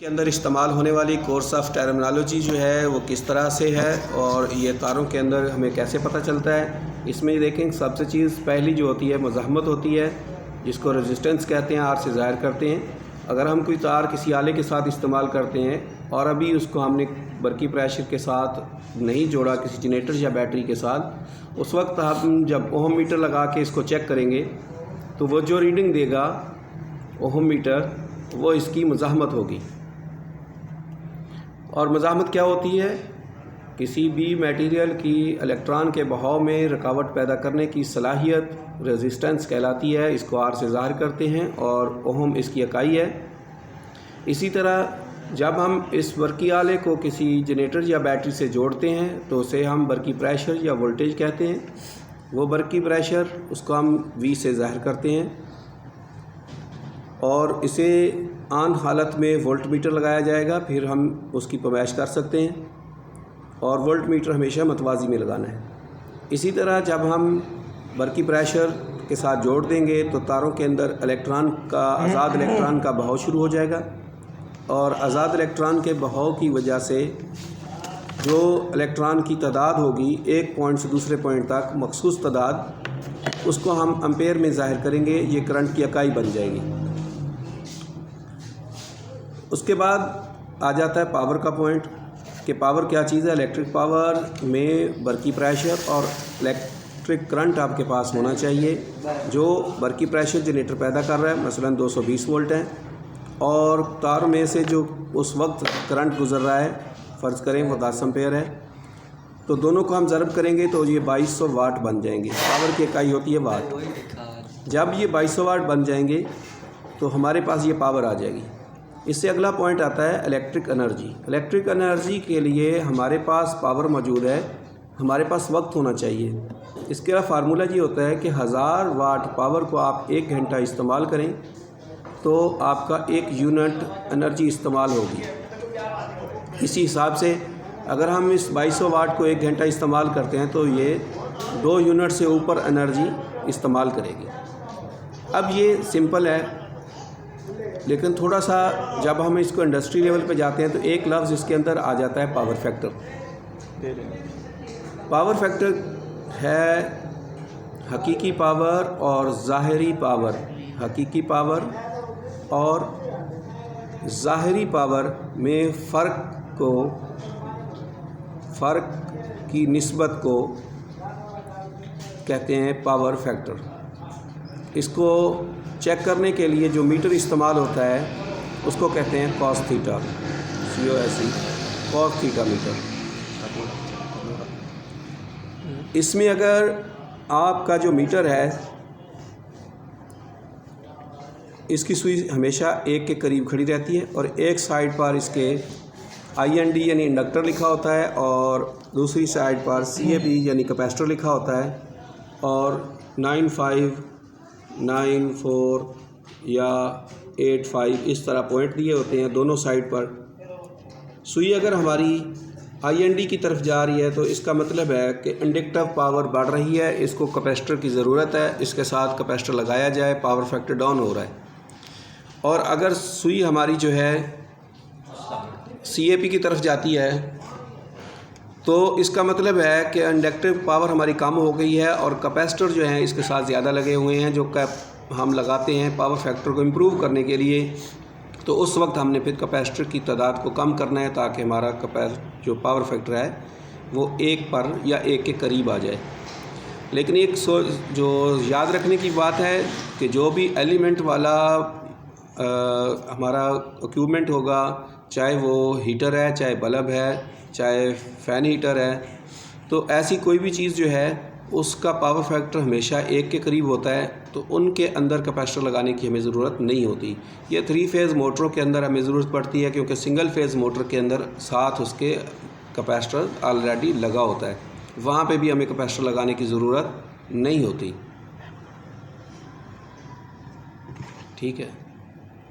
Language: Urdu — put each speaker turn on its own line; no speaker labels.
کے اندر استعمال ہونے والی کورس آف ٹرمنالوجی جو ہے وہ کس طرح سے ہے اور یہ تاروں کے اندر ہمیں کیسے پتہ چلتا ہے. اس میں دیکھیں سب سے چیز پہلی جو ہوتی ہے مزاحمت ہوتی ہے، جس کو ریزسٹنس کہتے ہیں، آر سے ظاہر کرتے ہیں. اگر ہم کوئی تار کسی آلے کے ساتھ استعمال کرتے ہیں اور ابھی اس کو ہم نے برقی پریشر کے ساتھ نہیں جوڑا، کسی جنریٹر یا بیٹری کے ساتھ، اس وقت ہم جب اوہم میٹر لگا کے اس کو چیک کریں گے تو وہ جو ریڈنگ دے گا اوہم میٹر وہ اس کی مزاحمت ہوگی. اور مزاحمت کیا ہوتی ہے؟ کسی بھی میٹیریل کی الیکٹران کے بہاؤ میں رکاوٹ پیدا کرنے کی صلاحیت ریزسٹنس کہلاتی ہے. اس کو آر سے ظاہر کرتے ہیں اور اوہم اس کی اکائی ہے. اسی طرح جب ہم اس برقی آلے کو کسی جنریٹر یا بیٹری سے جوڑتے ہیں تو اسے ہم برقی پریشر یا وولٹیج کہتے ہیں. وہ برقی پریشر اس کو ہم وی سے ظاہر کرتے ہیں اور اسے آن حالت میں وولٹ میٹر لگایا جائے گا، پھر ہم اس کی پیمائش کر سکتے ہیں اور وولٹ میٹر ہمیشہ متوازی میں لگانا ہے. اسی طرح جب ہم برقی پریشر کے ساتھ جوڑ دیں گے تو تاروں کے اندر آزاد الیکٹران کا بہاؤ شروع ہو جائے گا اور آزاد الیکٹران کے بہاؤ کی وجہ سے جو الیکٹران کی تعداد ہوگی ایک پوائنٹ سے دوسرے پوائنٹ تک مخصوص تعداد، اس کو ہم امپیئر میں ظاہر کریں گے. یہ کرنٹ کی اکائی بن جائے گی. اس کے بعد آ جاتا ہے پاور کا پوائنٹ کہ پاور کیا چیز ہے. الیکٹرک پاور میں برقی پریشر اور الیکٹرک کرنٹ آپ کے پاس ہونا چاہیے. جو برقی پریشر جنریٹر پیدا کر رہا ہے مثلا 220 وولٹ ہے اور تار میں سے جو اس وقت کرنٹ گزر رہا ہے فرض کریں وہ 10 امپیئر ہے، تو دونوں کو ہم ضرب کریں گے تو یہ 2200 واٹ بن جائیں گے. پاور کی اکائی ہوتی ہے واٹ. جب یہ 2200 واٹ بن جائیں گے تو ہمارے پاس یہ پاور آ جائے گی. اس سے اگلا پوائنٹ آتا ہے الیکٹرک انرجی. الیکٹرک انرجی کے لیے ہمارے پاس پاور موجود ہے، ہمارے پاس وقت ہونا چاہیے. اس کا فارمولہ یہ ہوتا ہے کہ 1000 واٹ پاور کو آپ 1 گھنٹہ استعمال کریں تو آپ کا 1 یونٹ انرجی استعمال ہوگی. اسی حساب سے اگر ہم اس 2200 واٹ کو 1 گھنٹہ استعمال کرتے ہیں تو یہ 2 یونٹ سے اوپر انرجی استعمال کرے گی. اب یہ سمپل ہے، لیکن تھوڑا سا جب ہم اس کو انڈسٹری لیول پہ جاتے ہیں تو ایک لفظ اس کے اندر آ جاتا ہے پاور فیکٹر. پاور فیکٹر ہے حقیقی پاور اور ظاہری پاور. حقیقی پاور اور ظاہری پاور میں فرق کی نسبت کو کہتے ہیں پاور فیکٹر. اس کو چیک کرنے کے لیے جو میٹر استعمال ہوتا ہے اس کو کہتے ہیں cos theta, COS cos theta میٹر. اس میں اگر آپ کا جو میٹر ہے اس کی سوئی ہمیشہ 1 کے قریب کھڑی رہتی ہے اور ایک سائڈ پر اس کے IND یعنی انڈکٹر لکھا ہوتا ہے اور دوسری سائڈ پر CAP یعنی کیپیسٹر لکھا ہوتا ہے اور 95 94 یا 85 اس طرح پوائنٹ دیے ہوتے ہیں دونوں سائڈ پر. سوئی اگر ہماری IND کی طرف جا رہی ہے تو اس کا مطلب ہے کہ انڈکٹیو پاور بڑھ رہی ہے، اس کو کیپیسٹر کی ضرورت ہے، اس کے ساتھ کیپیسٹر لگایا جائے، پاور فیکٹر ڈاؤن ہو رہا ہے. اور اگر سوئی ہماری جو ہے CAP کی طرف جاتی ہے تو اس کا مطلب ہے کہ انڈکٹیو پاور ہماری کم ہو گئی ہے اور کیپیسٹر جو ہیں اس کے ساتھ زیادہ لگے ہوئے ہیں، جو ہم لگاتے ہیں پاور فیکٹر کو امپروو کرنے کے لیے. تو اس وقت ہم نے پھر کیپیسٹر کی تعداد کو کم کرنا ہے تاکہ ہمارا جو پاور فیکٹر ہے وہ 1 پر یا 1 کے قریب آ جائے. لیکن ایک جو یاد رکھنے کی بات ہے کہ جو بھی ایلیمنٹ والا ہمارا اکوپمنٹ ہوگا، چاہے وہ ہیٹر ہے، چاہے بلب ہے، چاہے فین ہیٹر ہے، تو ایسی کوئی بھی چیز جو ہے اس کا پاور فیکٹر ہمیشہ 1 کے قریب ہوتا ہے، تو ان کے اندر کیپیسٹر لگانے کی ہمیں ضرورت نہیں ہوتی. یہ 3 فیز موٹروں کے اندر ہمیں ضرورت پڑتی ہے کیونکہ سنگل فیز موٹر کے اندر ساتھ اس کے کیپیسٹر آلریڈی لگا ہوتا ہے، وہاں پہ بھی ہمیں کیپیسٹر لگانے کی ضرورت نہیں ہوتی. ٹھیک ہے.